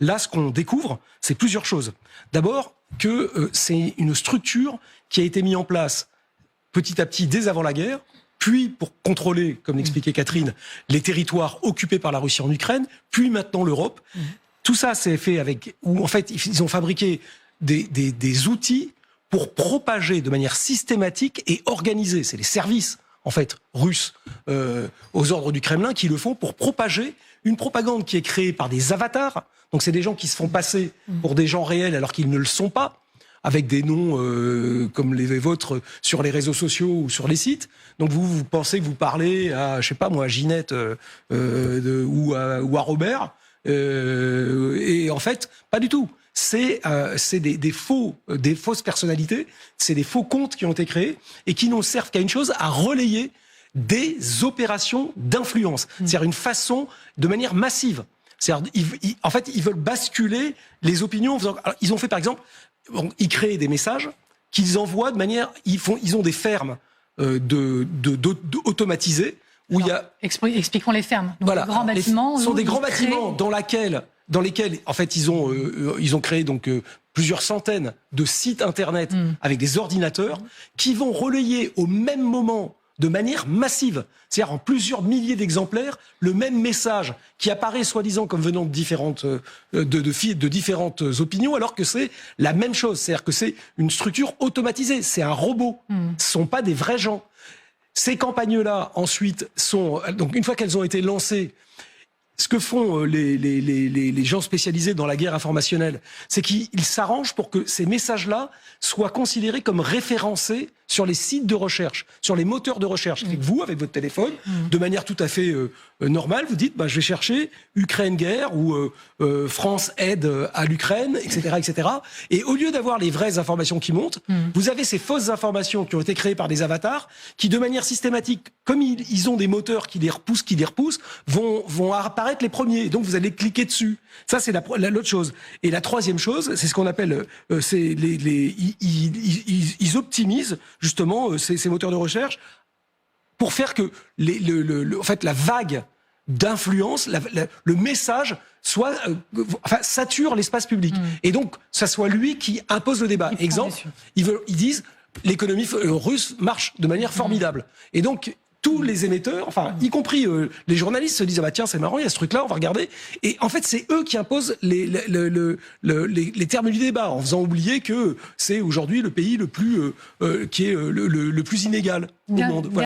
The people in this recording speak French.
Là, ce qu'on découvre, c'est plusieurs choses. D'abord, que c'est une structure qui a été mise en place petit à petit dès avant la guerre, puis pour contrôler, comme l'expliquait Catherine, les territoires occupés par la Russie en Ukraine, puis maintenant l'Europe. Tout ça, c'est fait avec... où en fait, ils ont fabriqué des outils pour propager de manière systématique et organisée. C'est les services, en fait, russes aux ordres du Kremlin qui le font pour propager une propagande qui est créée par des avatars. Donc c'est des gens qui se font passer pour des gens réels alors qu'ils ne le sont pas, avec des noms comme les vôtres sur les réseaux sociaux ou sur les sites. Donc vous pensez que vous parlez à, je sais pas moi, à Ginette ou à Robert, et en fait, pas du tout. C'est des fausses personnalités, c'est des faux comptes qui ont été créés et qui n'ont servent qu'à une chose, à relayer des opérations d'influence. C'est-à-dire une façon, de manière massive. En fait, ils veulent basculer les opinions. Alors, ils ont fait, par exemple, ils créent des messages qu'ils envoient de manière... Ils ont des fermes automatisées où il y a... Expliquons les fermes. Donc, voilà, les grands bâtiments... Ce sont des grands bâtiments dans lesquels, en fait, ils ont créé donc plusieurs centaines de sites internet avec des ordinateurs qui vont relayer au même moment, de manière massive, c'est-à-dire en plusieurs milliers d'exemplaires, le même message qui apparaît soi-disant comme venant de différentes opinions, alors que c'est la même chose. C'est-à-dire que c'est une structure automatisée, c'est un robot. Ce ne sont pas des vrais gens. Ces campagnes-là, ensuite, donc une fois qu'elles ont été lancées, ce que font les gens spécialisés dans la guerre informationnelle, c'est qu'ils s'arrangent pour que ces messages-là soient considérés comme référencés sur les sites de recherche, sur les moteurs de recherche. C'est que vous, avec votre téléphone, de manière tout à fait normale, vous dites je vais chercher Ukraine guerre ou France aide à l'Ukraine, etc., etc. Et au lieu d'avoir les vraies informations qui montent, vous avez ces fausses informations qui ont été créées par des avatars qui, de manière systématique, comme ils ont des moteurs qui les repoussent, vont apparaître les premiers. Donc vous allez cliquer dessus. Ça, c'est l'autre chose. Et la troisième chose, c'est ce qu'on appelle... ils optimisent justement ces moteurs de recherche pour faire que en fait, la vague d'influence, le message sature l'espace public. Et donc, ça soit lui qui impose le débat. Exemple, ils disent l'économie russe marche de manière formidable. Et donc, tous les émetteurs, y compris les journalistes, se disent tiens, c'est marrant, il y a ce truc-là, on va regarder. Et en fait, c'est eux qui imposent les termes du débat, en faisant oublier que c'est aujourd'hui le pays le plus qui est le plus inégal au monde. Voilà.